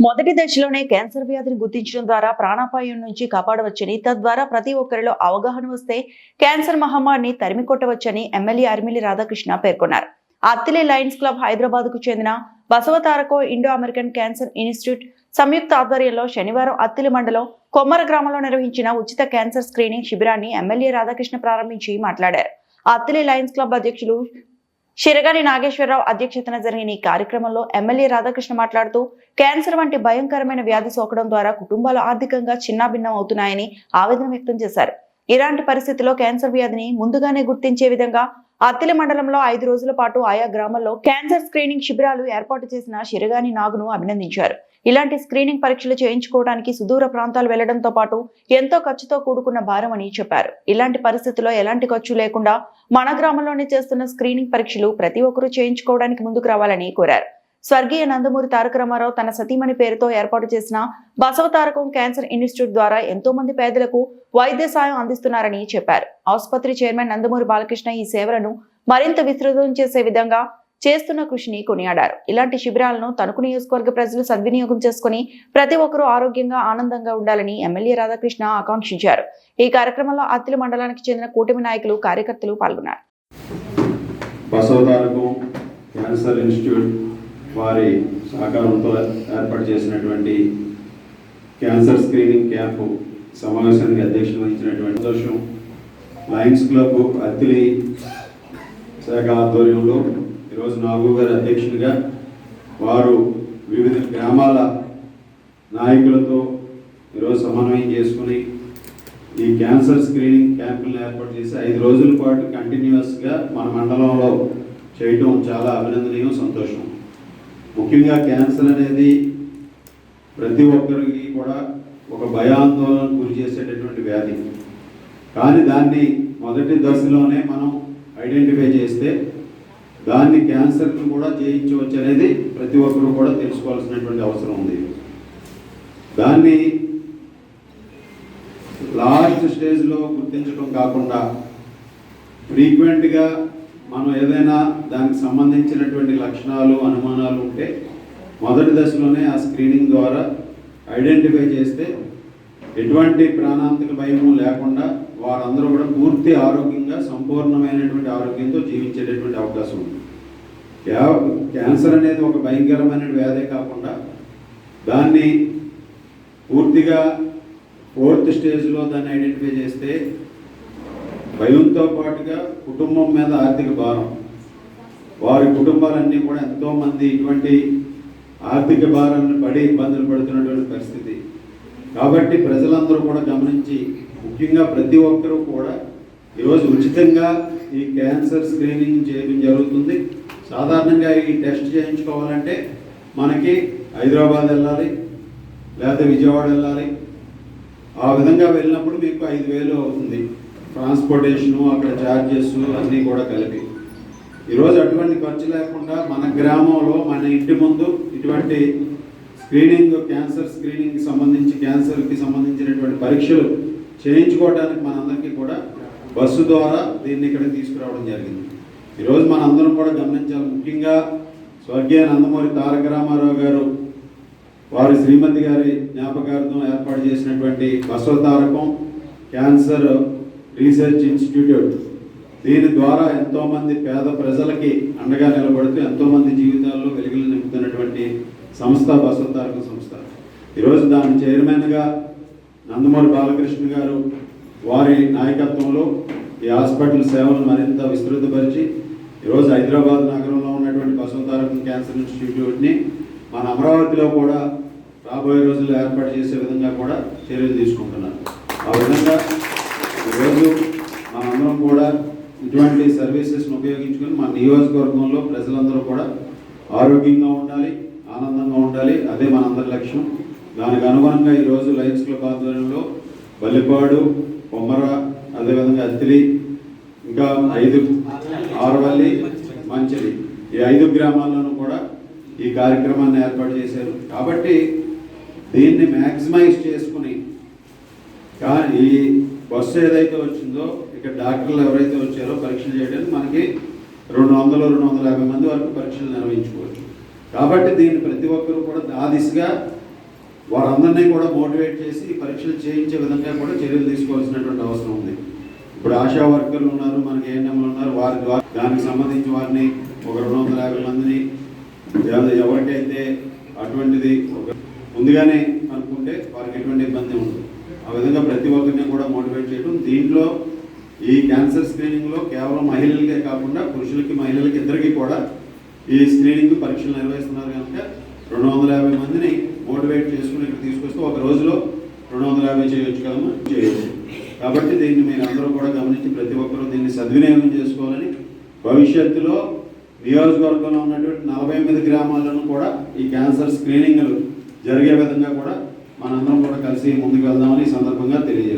మొదటి దశలోనే క్యాన్సర్ వ్యాధిని గుర్తించడం ద్వారా ప్రాణాపాయం నుంచి కాపాడవచ్చని, తద్వారా ప్రతి ఒక్కరిలో అవగాహన వస్తే క్యాన్సర్ మహమ్మారిని తరిమికొట్టవచ్చని ఎమ్మెల్యే అరిమిల్లి రాధాకృష్ణ పేర్కొన్నారు. అత్తిలి లయన్స్ క్లబ్ హైదరాబాద్ కు చెందిన Basavatarakam Indo American Cancer Institute సంయుక్త ఆధ్వర్యంలో శనివారం అత్తిలి మండలం కొమ్మర గ్రామంలో నిర్వహించిన ఉచిత క్యాన్సర్ స్క్రీనింగ్ శిబిరాన్ని ఎమ్మెల్యే రాధాకృష్ణ ప్రారంభించి మాట్లాడారు. అత్తిలి లయన్స్ క్లబ్ అధ్యక్షులు శిరగాని నాగేశ్వరరావు అధ్యక్షతన జరిగిన ఈ కార్యక్రమంలో ఎమ్మెల్యే రాధాకృష్ణ మాట్లాడుతూ, క్యాన్సర్ వంటి భయంకరమైన వ్యాధి సోకడం ద్వారా కుటుంబాలు ఆర్థికంగా చిన్నాభిన్నం అవుతున్నాయని ఆవేదన వ్యక్తం చేశారు. ఇలాంటి పరిస్థితిలో క్యాన్సర్ వ్యాధిని ముందుగానే గుర్తించే విధంగా అత్తిలి మండలంలో 5 రోజుల పాటు ఆయా గ్రామాల్లో క్యాన్సర్ స్క్రీనింగ్ శిబిరాలు ఏర్పాటు చేసిన శిరగాని నాగును అభినందించారు. ఇలాంటి స్క్రీనింగ్ పరీక్షలు చేయించుకోవడానికి సుదూర ప్రాంతాలు వెళ్లడంతో పాటు ఎంతో ఖర్చుతో కూడుకున్న భారమని చెప్పారు. ఇలాంటి పరిస్థితుల్లో ఎలాంటి ఖర్చు లేకుండా మన గ్రామంలోనే చేస్తున్న స్క్రీనింగ్ పరీక్షలు ప్రతి ఒక్కరూ చేయించుకోవడానికి ముందుకు రావాలని కోరారు. స్వర్గీయ నందమూరి తారక రామారావు తన సతీమణి పేరుతో ఏర్పాటు చేసిన బసవతారకం క్యాన్సర్ ఇన్స్టిట్యూట్ ద్వారా ఎంతో మంది పేదలకు వైద్య సాయం అందిస్తున్నారని చెప్పారు. ఆసుపత్రి చైర్మన్ నందమూరి బాలకృష్ణ ఈ సేవలను మరింత విస్తృతం చేసే విధంగా చేస్తున్న కృషిని కొనియాడారు. ఇలాంటి శిబిరాలను తణుకు నియోజకవర్గ ప్రజలు సద్వినియోగం చేసుకుని ప్రతి ఒక్కరూ ఆరోగ్యంగా ఆనందంగా ఉండాలని ఎమ్మెల్యే రాధాకృష్ణ ఆకాంక్షించారు. ఈ కార్యక్రమంలో అత్తిలి మండలానికి చెందిన కూటమి నాయకులు, కార్యకర్తలు పాల్గొన్నారు. బసవతారకం క్యాన్సర్ ఇన్స్టిట్యూట్ వారి సహకారంతో ఏర్పాటు చేసినటువంటి క్యాన్సర్ స్క్రీనింగ్ క్యాంపు సమావేశానికి అధ్యక్షత వహించినటువంటి సంతోషం. లయన్స్ క్లబ్ అత్తిలి శాఖ ఆధ్వర్యంలో ఈరోజు నాగు గారి అధ్యక్షుడిగా వారు వివిధ గ్రామాల నాయకులతో ఈరోజు సమన్వయం చేసుకుని ఈ క్యాన్సర్ స్క్రీనింగ్ క్యాంపులను ఏర్పాటు చేసి 5 రోజుల పాటు కంటిన్యూస్గా మన మండలంలో చేయటం చాలా అభినందనీయం, సంతోషం. ముఖ్యంగా క్యాన్సర్ అనేది ప్రతి ఒక్కరికి కూడా ఒక భయాందోళనకు గురి చేసేటటువంటి వ్యాధి. కానీ దాన్ని మొదటి దశలోనే మనం ఐడెంటిఫై చేస్తే దాన్ని క్యాన్సర్ని కూడా జయించవచ్చు అనేది ప్రతి ఒక్కరూ కూడా తెలుసుకోవాల్సినటువంటి అవసరం ఉంది. దాన్ని లాస్ట్ స్టేజ్లో గుర్తించడం కాకుండా ఫ్రీక్వెంట్గా మనం ఏదైనా దానికి సంబంధించినటువంటి లక్షణాలు, అనుమానాలు ఉంటే మొదటి దశలోనే ఆ స్క్రీనింగ్ ద్వారా ఐడెంటిఫై చేస్తే ఎటువంటి ప్రాణాంతక భయము లేకుండా వారందరూ కూడా పూర్తి ఆరోగ్యంగా, సంపూర్ణమైనటువంటి ఆరోగ్యంతో జీవించేటటువంటి అవకాశం ఉంది. క్యాన్సర్ అనేది ఒక భయంకరమైన వ్యాధే కాకుండా దాన్ని పూర్తిగా 4th స్టేజ్లో దాన్ని ఐడెంటిఫై చేస్తే భయంతో పాటుగా కుటుంబం మీద ఆర్థిక భారం, వారి కుటుంబాలన్నీ కూడా ఎంతోమంది ఇటువంటి ఆర్థిక భారాన్ని పడి ఇబ్బందులు పడుతున్నటువంటి పరిస్థితి. కాబట్టి ప్రజలందరూ కూడా గమనించి, ముఖ్యంగా ప్రతి ఒక్కరూ కూడా ఈరోజు ఉచితంగా ఈ క్యాన్సర్ స్క్రీనింగ్ చేయడం జరుగుతుంది. సాధారణంగా ఈ టెస్ట్ చేయించుకోవాలంటే మనకి హైదరాబాద్ వెళ్ళాలి, లేదా విజయవాడ వెళ్ళాలి. ఆ విధంగా వెళ్ళినప్పుడు మీకు 5,000 అవుతుంది ట్రాన్స్పోర్టేషను, అక్కడ ఛార్జెస్ అన్నీ కూడా కలిపి. ఈరోజు అటువంటి ఖర్చు లేకుండా మన గ్రామంలో, మన ఇంటి ముందు ఇటువంటి స్క్రీనింగ్, క్యాన్సర్ స్క్రీనింగ్కి సంబంధించి, క్యాన్సర్కి సంబంధించినటువంటి పరీక్షలు చేయించుకోవడానికి మనందరికీ కూడా బస్సు ద్వారా దీన్ని ఇక్కడ తీసుకురావడం జరిగింది. ఈరోజు మనందరం కూడా గమనించాలి. ముఖ్యంగా స్వర్గీయ నందమూరి తారక రామారావు గారు వారి శ్రీమతి గారి జ్ఞాపకార్థం ఏర్పాటు చేసినటువంటి బసవతారకం క్యాన్సర్ రీసెర్చ్ ఇన్స్టిట్యూట్, దీని ద్వారా ఎంతోమంది పేద ప్రజలకి అండగా నిలబడుతూ ఎంతోమంది జీవితాల్లో వెలుగులు నింపుతున్నటువంటి సంస్థ బసవతారకం సంస్థ. ఈరోజు దాని చైర్మన్గా నందమూరి బాలకృష్ణ గారు వారి నాయకత్వంలో ఈ హాస్పిటల్ సేవలను మరింత విస్తృతపరిచి ఈరోజు హైదరాబాద్ నగరంలో ఉన్నటువంటి బసవతారకం క్యాన్సర్ ఇన్స్టిట్యూట్ని మన అమరావతిలో కూడా రాబోయే రోజుల్లో ఏర్పాటు చేసే విధంగా కూడా చర్యలు తీసుకుంటున్నారు. ఆ విధంగా ఈరోజు మనందరం కూడా ఇటువంటి సర్వీసెస్ను ఉపయోగించుకొని మన నియోజకవర్గంలో ప్రజలందరూ కూడా ఆరోగ్యంగా ఉండాలి, ఆనందంగా ఉండాలి. అదే మనందరి లక్ష్యం. దానికి అనుగుణంగా ఈరోజు లయన్స్ క్లబ్ ఆధ్వర్యంలో బల్లిపాడు, కొమ్మర, అదేవిధంగా అత్తిలి, ఇంకా 5 ఆరవల్లి, మంచిలి, ఈ 5 గ్రామాల్లోనూ కూడా ఈ కార్యక్రమాన్ని ఏర్పాటు చేశారు. కాబట్టి దీన్ని మ్యాక్సిమైజ్ చేసుకుని, కానీ ఈ బస్సు ఏదైతే వచ్చిందో ఇక్కడ డాక్టర్లు ఎవరైతే వచ్చారో పరీక్షలు చేయడానికి మనకి 200-250 మంది వరకు పరీక్షలు నిర్వహించుకోవచ్చు. కాబట్టి దీన్ని ప్రతి ఒక్కరూ కూడా ఆ దిశగా వారందరినీ కూడా మోటివేట్ చేసి ఈ పరీక్షలు చేయించే విధంగా కూడా చర్యలు తీసుకోవాల్సినటువంటి అవసరం ఉంది. ఇప్పుడు ఆశా వర్కర్లు ఉన్నారు, మనకి ఏఎన్ఎంలు ఉన్నారు, వారి ద్వారా దానికి సంబంధించి వారిని ఒక 250 మందిని ఎవరికైతే అటువంటిది ముందుగానే అనుకుంటే వారికి ఎటువంటి ఇబ్బంది ఉండదు. ఆ విధంగా ప్రతి ఒక్కరిని కూడా మోటివేట్ చేయడం. దీంట్లో ఈ క్యాన్సర్ స్క్రీనింగ్లో కేవలం మహిళలకే కాకుండా పురుషులకి మహిళలకి ఇద్దరికి కూడా ఈ స్క్రీనింగ్ పరీక్షలు నిర్వహిస్తున్నారు కనుక 250 మందిని మోటివేట్ చేసుకుని ఇక్కడ తీసుకొస్తే ఒక రోజులో 250 చేయొచ్చు. కాబట్టి దీన్ని మీరు అందరూ కూడా గమనించి ప్రతి ఒక్కరూ దీన్ని సద్వినియోగం చేసుకోవాలని, భవిష్యత్తులో నియోజకవర్గంలో ఉన్నటువంటి 48 గ్రామాలను కూడా ఈ క్యాన్సర్ స్క్రీనింగ్లు జరిగే విధంగా కూడా మనందరం కూడా కలిసి ముందుకు వెళ్దామని ఈ సందర్భంగా తెలియజేస్తాం.